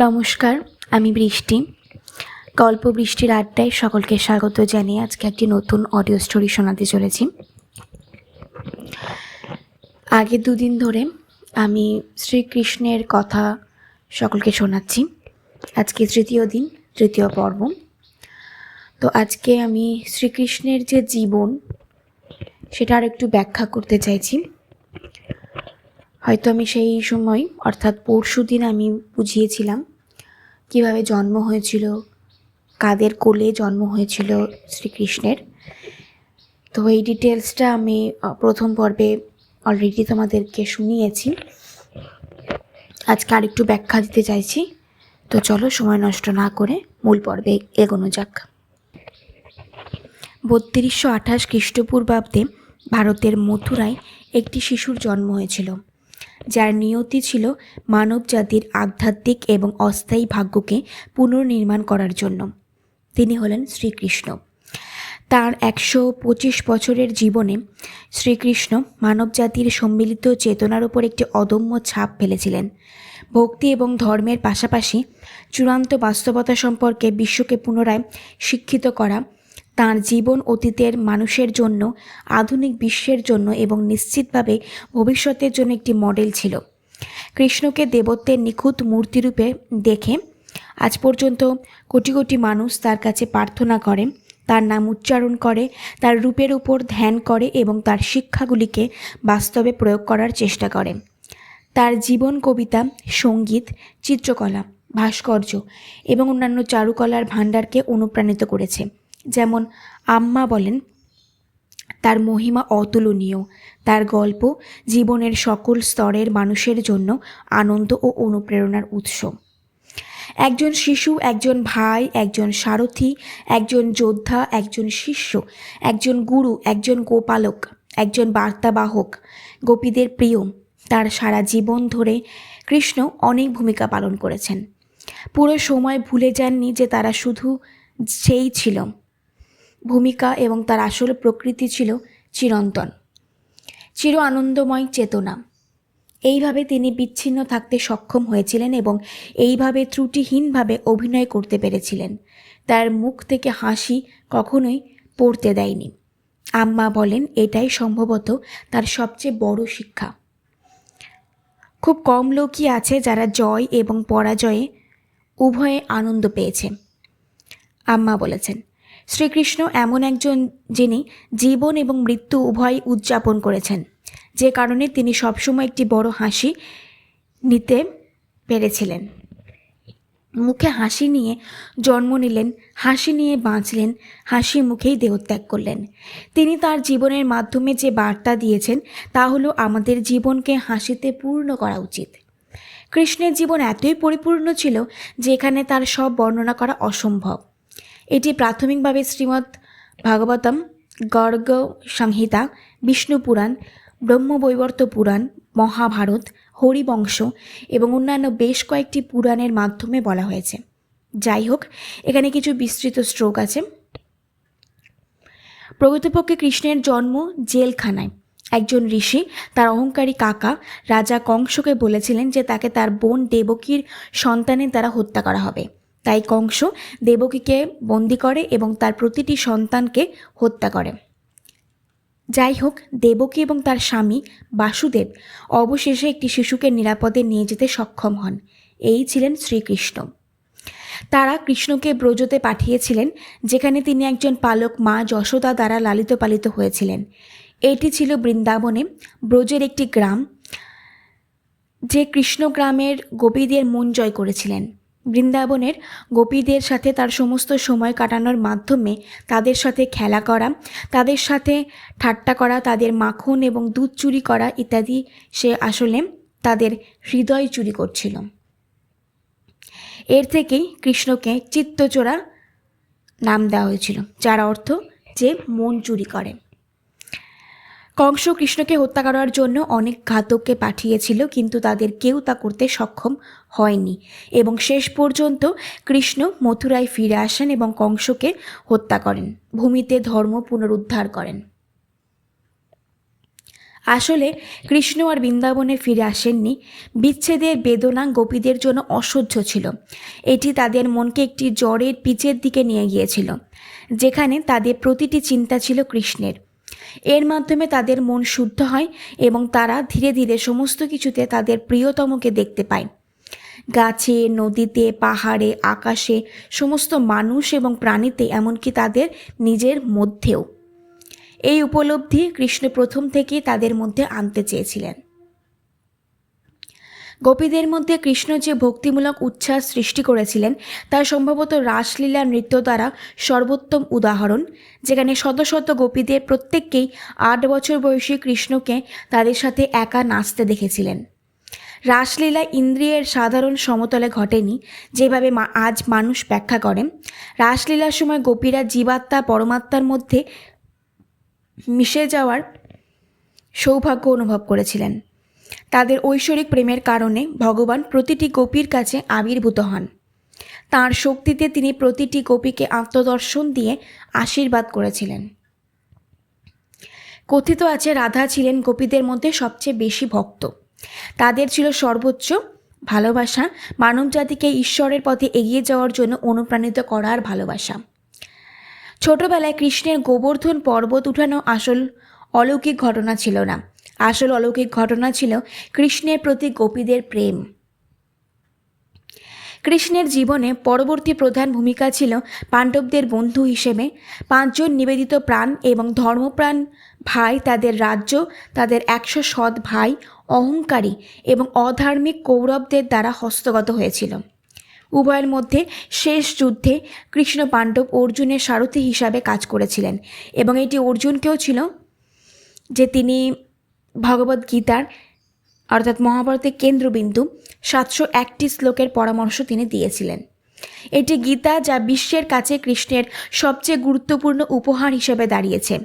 নমস্কার, আমি বৃষ্টি। গল্প বৃষ্টির আড্ডায় সকলকে স্বাগত জানিয়ে আজকে একটি নতুন অডিও স্টোরি শোনাতে চলেছি। আগে দুদিন ধরে আমি শ্রীকৃষ্ণের কথা সকলকে শোনাচ্ছি। আজকে তৃতীয় দিন, তৃতীয় পর্ব। তো আজকে আমি শ্রীকৃষ্ণের যে জীবন সেটা আর একটু ব্যাখ্যা করতে চাইছি। হয়তো আমি সেই সময় অর্থাৎ পরশু দিন আমি বুঝিয়েছিলাম কীভাবে জন্ম হয়েছিল, কাদের কোলে জন্ম হয়েছিল শ্রীকৃষ্ণের। তো এই ডিটেলসটা আমি প্রথম পর্বে অলরেডি তোমাদেরকে শুনিয়েছি। আজকে আরেকটু ব্যাখ্যা দিতে চাইছি। তো চলো সময় নষ্ট না করে মূল পর্বে এগোনো যাক। 3228 খ্রিস্টপূর্বাব্দে ভারতের মথুরায় একটি শিশুর জন্ম হয়েছিল, যার নিয়তি ছিল মানব জাতির আধ্যাত্মিক এবং অস্থায়ী ভাগ্যকে পুনর্নির্মাণ করার জন্য। তিনি হলেন শ্রীকৃষ্ণ। তার 125 বছরের জীবনে শ্রীকৃষ্ণ মানবজাতির সম্মিলিত চেতনার উপর একটি অদম্য ছাপ ফেলেছিলেন। ভক্তি এবং ধর্মের পাশাপাশি চূড়ান্ত বাস্তবতা সম্পর্কে বিশ্বকে পুনরায় শিক্ষিত করা তাঁর জীবন অতীতের মানুষের জন্য, আধুনিক বিশ্বের জন্য এবং নিশ্চিতভাবে ভবিষ্যতের জন্য একটি মডেল ছিল। কৃষ্ণকে দেবত্বের নিখুঁত মূর্তিরূপে দেখে আজ পর্যন্ত কোটি কোটি মানুষ তার কাছে প্রার্থনা করে, তার নাম উচ্চারণ করে, তার রূপের উপর ধ্যান করে এবং তার শিক্ষাগুলিকে বাস্তবে প্রয়োগ করার চেষ্টা করে। তার জীবন, কবিতা, সঙ্গীত, চিত্রকলা, ভাস্কর্য এবং অন্যান্য চারুকলার ভাণ্ডারকে অনুপ্রাণিত করেছে। যেমন আম্মা বলেন, তার মহিমা অতুলনীয়। তার গল্প জীবনের সকল স্তরের মানুষের জন্য আনন্দ ও অনুপ্রেরণার উৎস। একজন শিশু, একজন ভাই, একজন সারথি, একজন যোদ্ধা, একজন শিষ্য, একজন গুরু, একজন গোপালক, একজন বার্তাবাহক, গোপীদের প্রিয়। তার সারা জীবন ধরে কৃষ্ণ অনেক ভূমিকা পালন করেছেন। পুরো সময় ভুলে যাননি যে তারা শুধু সেই ছিল ভূমিকা এবং তার আসল প্রকৃতি ছিল চিরন্তন, চির আনন্দময় চেতনা। এইভাবে তিনি বিচ্ছিন্ন থাকতে সক্ষম হয়েছিলেন এবং এইভাবে ত্রুটিহীনভাবে অভিনয় করতে পেরেছিলেন। তার মুখ থেকে হাসি কখনোই পড়তে দেয়নি। আম্মা বলেন, এটাই সম্ভবত তার সবচেয়ে বড় শিক্ষা। খুব কম লোকই আছে যারা জয় এবং পরাজয়ে উভয়ে আনন্দ পেয়েছে। আম্মা বলেছেন, শ্রীকৃষ্ণ এমন একজন যিনি জীবন এবং মৃত্যু উভয় উদযাপন করেছেন, যে কারণে তিনি সবসময় একটি বড় হাসি নিতে পেরেছিলেন। মুখে হাসি নিয়ে জন্ম নিলেন, হাসি নিয়ে বাঁচলেন, হাসি মুখেই দেহত্যাগ করলেন। তিনি তার জীবনের মাধ্যমে যে বার্তা দিয়েছেন তা হলো আমাদের জীবনকে হাসিতে পূর্ণ করা উচিত। কৃষ্ণের জীবন এতই পরিপূর্ণ ছিল যে এখানে তার সব বর্ণনা করা অসম্ভব। এটি প্রাথমিকভাবে শ্রীমদ্ ভাগবতম, গর্গ সংহিতা, বিষ্ণু পুরাণ, ব্রহ্মবৈবর্ত পুরাণ, মহাভারত, হরিবংশ এবং অন্যান্য বেশ কয়েকটি পুরাণের মাধ্যমে বলা হয়েছে। যাই হোক, এখানে কিছু বিস্তৃত স্ট্রোক আছে। প্রকৃতপক্ষে কৃষ্ণের জন্ম জেলখানায়। একজন ঋষি তার অহংকারী কাকা রাজা কংসকে বলেছিলেন যে তাকে তার বোন দেবকীর সন্তানের দ্বারা হত্যা করা হবে। তাই কংস দেবকীকে বন্দি করে এবং তার প্রতিটি সন্তানকে হত্যা করে। যাই হোক, দেবকী এবং তার স্বামী বাসুদেব অবশেষে একটি শিশুকে নিরাপদে নিয়ে যেতে সক্ষম হন। এই ছিলেন শ্রীকৃষ্ণ। তারা কৃষ্ণকে ব্রজতে পাঠিয়েছিলেন, যেখানে তিনি একজন পালক মা যশোদা দ্বারা লালিত পালিত হয়েছিলেন। এটি ছিল বৃন্দাবনে, ব্রজের একটি গ্রাম, যে কৃষ্ণ গ্রামের গোপীদের মন জয় করেছিলেন। বৃন্দাবনের গোপীদের সাথে তার সমস্ত সময় কাটানোর মাধ্যমে তাদের সাথে খেলা করা, তাদের সাথে ঠাট্টা করা, তাদের মাখন এবং দুধ চুরি করা ইত্যাদি, সে আসলে তাদের হৃদয় চুরি করছিল। এর থেকেই কৃষ্ণকে চিত্তচোরা নাম দেওয়া হয়েছিল, যার অর্থ যে মন চুরি করে। কংস কৃষ্ণকে হত্যা করার জন্য অনেক ঘাতককে পাঠিয়েছিল, কিন্তু তাদের কেউ তা করতে সক্ষম হয়নি এবং শেষ পর্যন্ত কৃষ্ণ মথুরায় ফিরে আসেন এবং কংসকে হত্যা করেন, ভূমিতে ধর্ম পুনরুদ্ধার করেন। আসলে কৃষ্ণ আর বৃন্দাবনে ফিরে আসেননি। বিচ্ছেদের বেদনা গোপীদের জন্য অসহ্য ছিল। এটি তাদের মনকে একটি জ্বরের পিচের দিকে নিয়ে গিয়েছিল, যেখানে তাদের প্রতিটি চিন্তা ছিল কৃষ্ণের। এর মাধ্যমে তাদের মন শুদ্ধ হয় এবং তারা ধীরে ধীরে সমস্ত কিছুতে তাদের প্রিয়তমকে দেখতে পায়। গাছে, নদীতে, পাহাড়ে, আকাশে, সমস্ত মানুষ এবং প্রাণীতে, এমনকি তাদের নিজের মধ্যেও। এই উপলব্ধি কৃষ্ণ প্রথম থেকেই তাদের মধ্যে আনতে চেয়েছিলেন। গোপীদের মধ্যে কৃষ্ণ যে ভক্তিমূলক উচ্ছ্বাস সৃষ্টি করেছিলেন তা সম্ভবত রাসলীলা নৃত্য দ্বারা সর্বোত্তম উদাহরণ, যেখানে শত শত গোপীদের প্রত্যেককেই 8 বছর বয়সী কৃষ্ণকে তাদের সাথে একা নাচতে দেখেছিলেন। রাসলীলা ইন্দ্রিয়ের সাধারণ সমতলে ঘটেনি, যেভাবে আজ মানুষ ব্যাখ্যা করেন। রাসলীলার সময় গোপীরা জীবাত্মা পরমাত্মার মধ্যে মিশে যাওয়ার সৌভাগ্য অনুভব করেছিলেন। তাদের ঐশ্বরিক প্রেমের কারণে ভগবান প্রতিটি গোপীর কাছে আবির্ভূত হন। তাঁর শক্তিতে তিনি প্রতিটি গোপীকে আত্মদর্শন দিয়ে আশীর্বাদ করেছিলেন। কথিত আছে রাধা ছিলেন গোপীদের মধ্যে সবচেয়ে বেশি ভক্ত। তাদের ছিল সর্বোচ্চ ভালোবাসা, মানবজাতিকে ঈশ্বরের পথে এগিয়ে যাওয়ার জন্য অনুপ্রাণিত করার ভালোবাসা। ছোটবেলায় কৃষ্ণের গোবর্ধন পর্বত উঠানো আসল অলৌকিক ঘটনা ছিল না। আসল অলৌকিক ঘটনা ছিল কৃষ্ণের প্রতি গোপীদের প্রেম। কৃষ্ণের জীবনে পরবর্তী প্রধান ভূমিকা ছিল পাণ্ডবদের বন্ধু হিসেবে। 5 জন নিবেদিত প্রাণ এবং ধর্মপ্রাণ ভাই তাদের রাজ্য, তাদের 100 সৎ ভাই, অহংকারী এবং অধার্মিক কৌরবদের দ্বারা হস্তগত হয়েছিল। উভয়ের মধ্যে শেষ যুদ্ধে কৃষ্ণ পাণ্ডব অর্জুনের সারথি হিসাবে কাজ করেছিলেন এবং এটি অর্জুনকেও ছিল যে তিনি ভগবদ্গীতার অর্থাৎ মহাভারতের কেন্দ্রবিন্দু। 701টি শ্লোকের পরামর্শ তিনি দিয়েছিলেন। এটি গীতা, যা বিশ্বের কাছে কৃষ্ণের সবচেয়ে গুরুত্বপূর্ণ উপহার হিসেবে দাঁড়িয়েছে।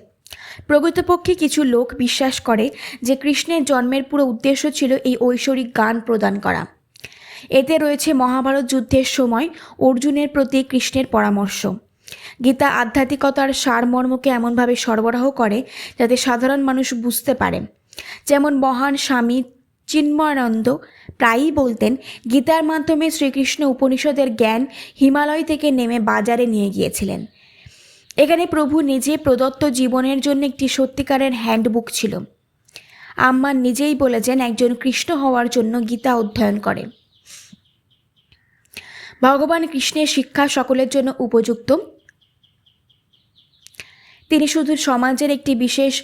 প্রকৃতপক্ষে কিছু লোক বিশ্বাস করে যে কৃষ্ণের জন্মের পুরো উদ্দেশ্য ছিল এই ঐশ্বরিক জ্ঞান প্রদান করা। এতে রয়েছে মহাভারত যুদ্ধের সময় অর্জুনের প্রতি কৃষ্ণের পরামর্শ। গীতা আধ্যাত্মিকতার সারমর্মকে এমনভাবে সরবরাহ করে যাতে সাধারণ মানুষ বুঝতে পারে। যেমন মহান স্বামী চিন্ময়ানন্দ প্রায়ই বলতেন, গীতার মাধ্যমে শ্রীকৃষ্ণ উপনিষদের জ্ঞান হিমালয় থেকে নেমে বাজারে নিয়ে গিয়েছিলেন। এখানে প্রভু নিজে প্রদত্ত জীবনের জন্য একটি সত্যিকারের হ্যান্ডবুক ছিল। আম্মা নিজেই বলেছেন একজন কৃষ্ণ হওয়ার জন্য গীতা অধ্যয়ন করে। ভগবান কৃষ্ণের শিক্ষা সকলের জন্য উপযুক্ত। তিনি শুধু সমাজের একটি বিশেষ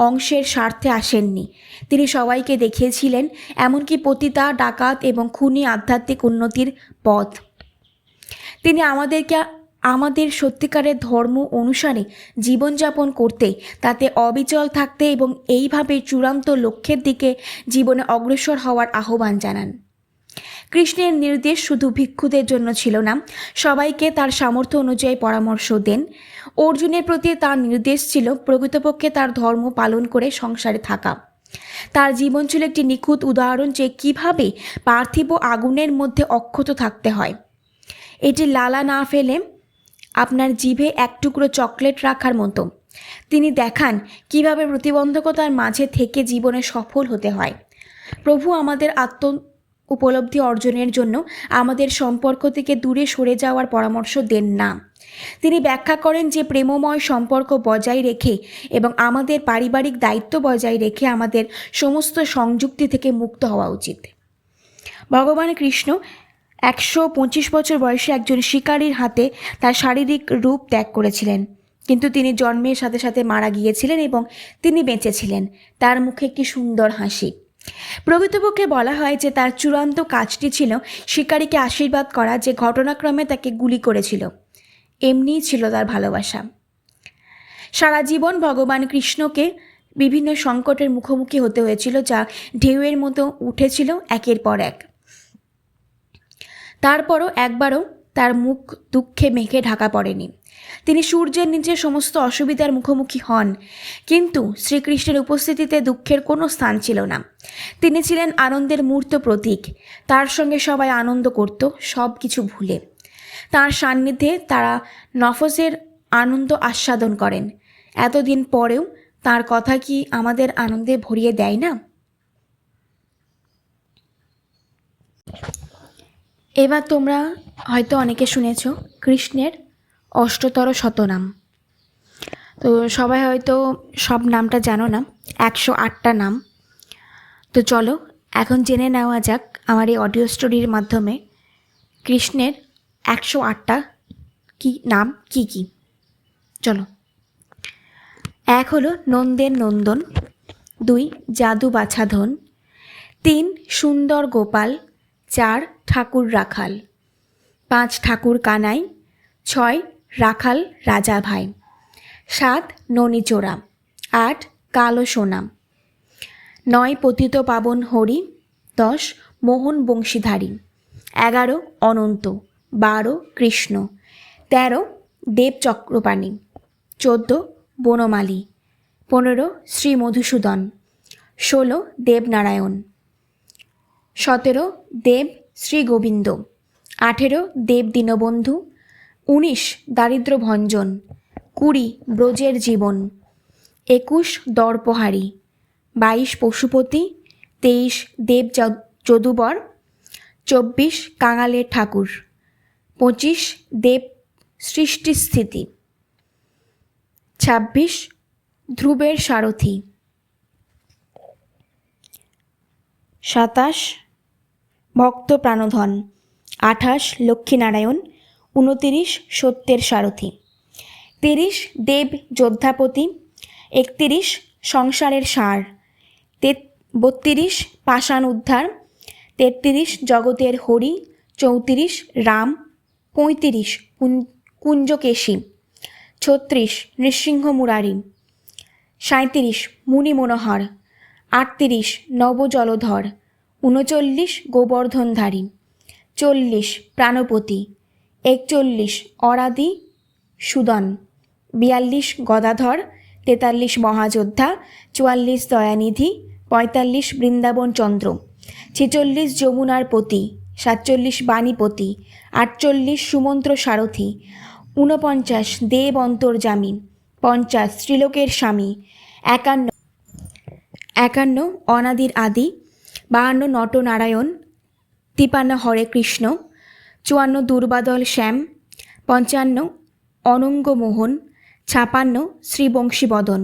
অংশের স্বার্থে আসেননি, তিনি সবাইকে দেখিয়েছিলেন এমনকি পতিতা, ডাকাত এবং খুনি আধ্যাত্মিক উন্নতির পথ। তিনি আমাদেরকে আমাদের সত্যিকারের ধর্ম অনুসারে জীবনযাপন করতে, তাতে অবিচল থাকতে এবং এইভাবে চূড়ান্ত লক্ষ্যের দিকে জীবনে অগ্রসর হওয়ার আহ্বান জানান। কৃষ্ণের নির্দেশ শুধু ভিক্ষুদের জন্য ছিল না, সবাইকে তার সামর্থ্য অনুযায়ী পরামর্শ দেন। অর্জুনের প্রতি তার নির্দেশ ছিল প্রকৃতপক্ষে তার ধর্ম পালন করে সংসারে থাকা। তার জীবন ছিল একটি নিখুঁত উদাহরণ যে কিভাবে পার্থিব আগুনের মধ্যে অক্ষত থাকতে হয়। এটি লালা না ফেলে আপনার জিভে এক টুকরো চকলেট রাখার মতো। তিনি দেখান কিভাবে প্রতিবন্ধকতার মাঝে থেকে জীবনে সফল হতে হয়। প্রভু আমাদের উপলব্ধি অর্জনের জন্য আমাদের সম্পর্ক থেকে দূরে সরে যাওয়ার পরামর্শ দেন না। তিনি ব্যাখ্যা করেন যে প্রেমময় সম্পর্ক বজায় রেখে এবং আমাদের পারিবারিক দায়িত্ব বজায় রেখে আমাদের সমস্ত সংযুক্তি থেকে মুক্ত হওয়া উচিত। ভগবান কৃষ্ণ 125 বছর বয়সে একজন শিকারীর হাতে তার শারীরিক রূপ ত্যাগ করেছিলেন, কিন্তু তিনি জন্মের সাথে সাথে মারা গিয়েছিলেন এবং তিনি বেঁচেছিলেন। তার মুখে একটি সুন্দর হাসি। প্রকৃতপক্ষে বলা হয় যে তার চূড়ান্ত কাজটি ছিল শিকারীকে আশীর্বাদ করা যে ঘটনাক্রমে তাকে গুলি করেছিল। এমনিই ছিল তার ভালোবাসা। সারা জীবন ভগবান কৃষ্ণকে বিভিন্ন সংকটের মুখোমুখি হতে হয়েছিল, যা ঢেউয়ের মতো উঠেছিল একের পর এক। তারপরও একবারও তার মুখ দুঃখে মেঘে ঢাকা পড়েনি। তিনি সূর্যের নিচে সমস্ত অসুবিধার মুখোমুখি হন, কিন্তু শ্রীকৃষ্ণের উপস্থিতিতে দুঃখের কোনো স্থান ছিল না। তিনি ছিলেন আনন্দের মূর্ত প্রতীক। তার সঙ্গে সবাই আনন্দ করত, সব কিছু ভুলে। তার সান্নিধ্যে তারা নফসের আনন্দ আস্বাদন করেন। এতদিন পরেও তার কথা কি আমাদের আনন্দে ভরিয়ে দেয় না? এবার তোমরা হয়তো অনেকে শুনেছ কৃষ্ণের অষ্টতর শতনাম। তো সবাই হয়তো সব নামটা জানো না, 108টা নাম। তো চলো এখন জেনে নেওয়া যাক আমার এই অডিও স্টোরির মাধ্যমে কৃষ্ণের 108টা নাম কি কি। চলো। 1 হলো নন্দের নন্দন, 2 জাদু বাছাধন, 3 সুন্দর গোপাল, 4 ঠাকুর রাখাল, 5 ঠাকুর কানাই, 6 রাখাল রাজা ভাই, 7 ননীচোরা, 8 কালো সোনা, 9 পতিত পাবন হরি, 10 মোহন বংশীধারী, 11 অনন্ত, 12 কৃষ্ণ, 13 দেব চক্রপাণী, 14 বনমালী, 15 শ্রী মধুসূদন, 16 দেবনারায়ণ, 17 দেব শ্রী গোবিন্দ, 18 দেব দীনবন্ধু, 19 দারিদ্র ভঞ্জন, 20 ব্রজের জীবন, 21 দর্পহারী, 22 পশুপতি, 23 দেব যদুবর, 24 কাঙালের ঠাকুর, 25 দেব সৃষ্টিস্থিতি, 26 ধ্রুবের সারথি, 27 ভক্ত প্রাণধন, 28 লক্ষ্মীনারায়ণ, 29 সত্যের সারথি, 30 দেব যোদ্ধাপতি, 31 সংসারের সার, 32 পাষাণ উদ্ধার, 33 জগতের হরি, 34 রাম, 35 কুঞ্জকেশী, 36 নৃসিংহ মুরারি, 37 মুনি মনোহর, 38 নবজলধর, 39 গোবর্ধনধারী, 40 প্রাণপতি, 41 অরাদি সুদন, 42 গদাধর, 43 মহাযোদ্ধা, 44 দয়ানিধি, 45 বৃন্দাবন চন্দ্র, 46 যমুনার পতি, 47 বাণীপতি, 48 সুমন্ত্র সারথি, 49 দেব অন্তর্যামী, 50 ত্রিলোকের স্বামী, 51 অনাদির আদি, 52 নটনারায়ণ, 53 হরে কৃষ্ণ, 54 দুর্বাদল শ্যাম, 55 অনঙ্গ মোহন, 56 শ্রীবংশীবদন,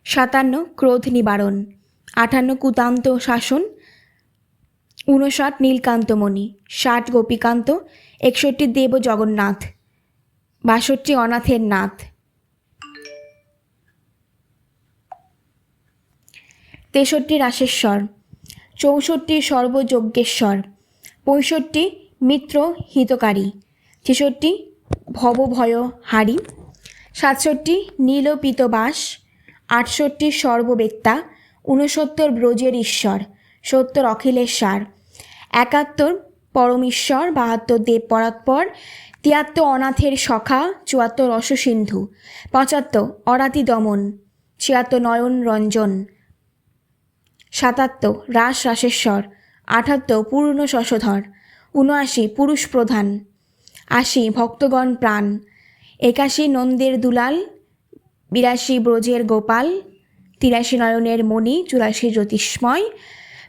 57 ক্রোধ নিবারণ, 58 কুতান্ত শাসন, 59 নীলকান্তমণি, 60 গোপীকান্ত, 61 দেব জগন্নাথ, 62 অনাথের নাথ, 63 রাসেশ্বর, 64 সর্বযজ্ঞেশ্বর, 65 মিত্র হিতকারী, 66 ভবভয়হারী, 67 নীলপিতবাস, 68 সর্ববেত্তা, 69 ব্রজের ঈশ্বর, 70 অখিলেশ্বর, 71 পরমেশ্বর, 72 দেব পরাৎপর, 73 অনাথের সখা, 74 রসসিন্ধু, 75 অরাতি দমন, 76 নয়ন রঞ্জন, 77 রাস রাসেশ্বর, 78 পূর্ণ শশধর, 79 পুরুষ প্রধান, 80 ভক্তগণ প্রাণ, 81 নন্দের দুলাল, 82 ব্রজের গোপাল, 83 নয়নের মণি, 84 জ্যোতিষ্ময়,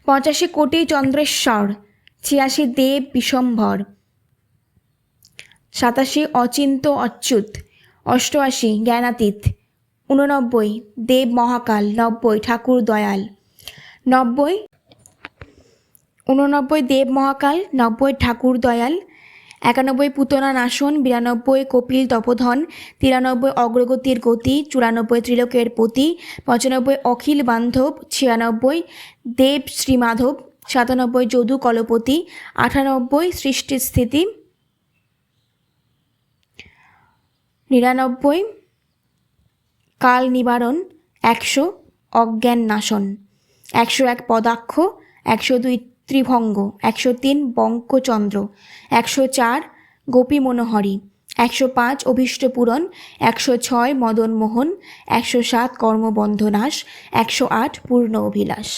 85 কোটি চন্দ্রেশ্বর, 86 দেব বিশ্বম্ভর, 87 অচিন্ত অচ্যুত, 88 জ্ঞানাতীত, 89 দেব মহাকাল, 90 ঠাকুর দয়াল, 89 দেব মহাকাল, 90 ঠাকুর দয়াল, 91 পুতনা নাশন, 92 কপিল তপোধন, 93 অগ্রগতির গতি, 94 ত্রিলোকের পতি, 95 অখিল বান্ধব, 96 দেব শ্রীমাধব, 97 যদু কলপতি, 98 সৃষ্টি স্থিতি, 99 কাল নিবারণ, 100 অজ্ঞান নাশন, 101 পদাক্ষ, 102 ত্রিভঙ্গ, 103 বঙ্কচন্দ্র, 104 গোপী মনোহরি, 105 অভীষ্ট পূরণ, 106 মদন মোহন, 107 কর্মবন্ধনাশ, 108 পূর্ণ অভিলাষ।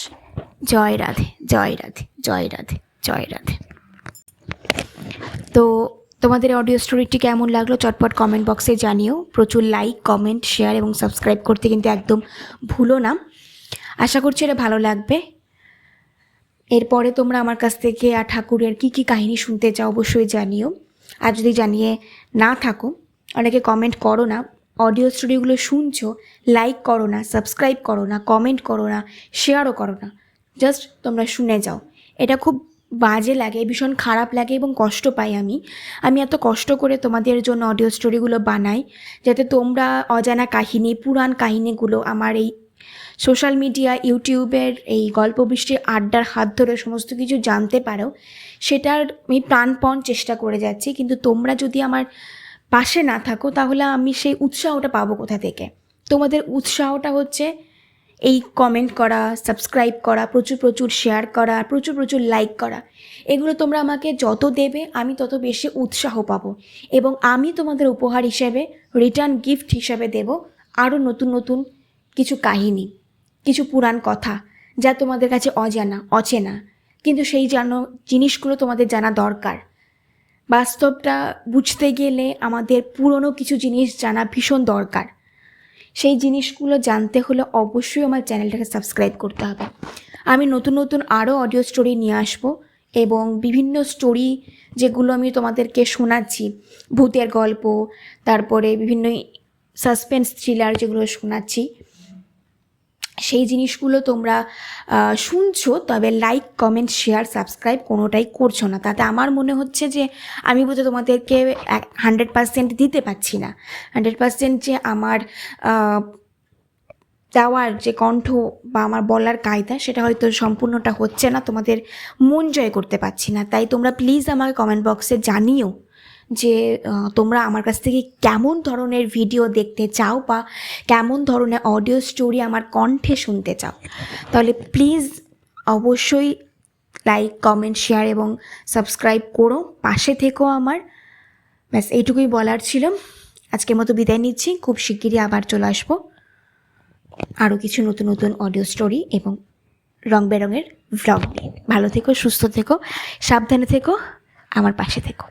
জয় রাধে, জয় রাধে, জয় রাধে, জয় রাধে। তো তোমাদের অডিও স্টোরিটি কেমন লাগলো চটপট কমেন্ট বক্সে জানিও। প্রচুর লাইক, কমেন্ট, শেয়ার এবং সাবস্ক্রাইব করতে কিন্তু একদম ভুলো না। আশা করছি এটা ভালো লাগবে। এরপরে তোমরা আমার কাছ থেকে ঠাকুরের কী কী কাহিনী শুনতে চাও অবশ্যই জানিও। আর যদি জানিয়ে না থাকো, অনেকে কমেন্ট করো না, অডিও স্টোরিগুলো শুনছো, লাইক করো না, সাবস্ক্রাইব করো না, কমেন্ট করো না, শেয়ারও করো না, জাস্ট তোমরা শুনে যাও। এটা খুব বাজে লাগে, ভীষণ খারাপ লাগে এবং কষ্ট পাই আমি এত কষ্ট করে তোমাদের জন্য অডিও স্টোরিগুলো বানাই যাতে তোমরা অজানা কাহিনী, পুরাণ কাহিনীগুলো আমার এই সোশ্যাল মিডিয়া, ইউটিউবের এই গল্প বৃষ্টির আড্ডার হাত ধরে সমস্ত কিছু জানতে পারো। সেটার আমি প্রাণপণ চেষ্টা করে যাচ্ছি, কিন্তু তোমরা যদি আমার পাশে না থাকো তাহলে আমি সেই উৎসাহটা পাবো কোথা থেকে? তোমাদের উৎসাহটা হচ্ছে এই কমেন্ট করা, সাবস্ক্রাইব করা, প্রচুর প্রচুর শেয়ার করা, প্রচুর প্রচুর লাইক করা। এগুলো তোমরা আমাকে যত দেবে আমি তত বেশি উৎসাহ পাবো, এবং আমি তোমাদের উপহার হিসেবে, রিটার্ন গিফট হিসেবে দেব আরও নতুন নতুন কিছু কাহিনী, কিছু পুরাণ কথা যা তোমাদের কাছে অচেনা, কিন্তু সেই জিনিসগুলো তোমাদের জানা দরকার। বাস্তবটা বুঝতে গেলে আমাদের পুরনো কিছু জিনিস জানা ভীষণ দরকার। সেই জিনিসগুলো জানতে হলে অবশ্যই আমার চ্যানেলটাকে সাবস্ক্রাইব করতে হবে। আমি নতুন নতুন আরও অডিও স্টোরি নিয়ে আসবো, এবং বিভিন্ন স্টোরি যেগুলো আমি তোমাদেরকে শোনাচ্ছি, ভূতের গল্প, তারপরে বিভিন্ন সাসপেন্স থ্রিলার যেগুলো শোনাচ্ছি, সেই জিনিসগুলো তোমরা শুনছো, তবে লাইক, কমেন্ট, শেয়ার, সাবস্ক্রাইব কোনোটাই করছো না। তাতে আমার মনে হচ্ছে যে আমি বোধহয় তোমাদেরকে 100% দিতে পারছি না। 100% যে আমার দেওয়ার যে কণ্ঠ বা আমার বলার কায়দা, সেটা হয়তো সম্পূর্ণটা হচ্ছে না, তোমাদের মন জয় করতে পারছি না। তাই তোমরা প্লিজ আমাকে কমেন্ট বক্সে জানিও যে তোমরা আমার কাছ থেকে কেমন ধরনের ভিডিও দেখতে চাও বা কেমন ধরনের অডিও স্টোরি আমার কণ্ঠে শুনতে চাও। তাহলে প্লিজ অবশ্যই লাইক, কমেন্ট, শেয়ার এবং সাবস্ক্রাইব করো, পাশে থেকো আমার। ব্যাস এইটুকুই বলার ছিল। আজকের মতো বিদায় নিচ্ছি। খুব শিগগিরই আবার চলে আসবো আরও কিছু নতুন নতুন অডিও স্টোরি এবং রং বেরঙের ভ্লগ নিয়ে। ভালো থেকো, সুস্থ থেকো, সাবধানে থেকো, আমার পাশে থেকো।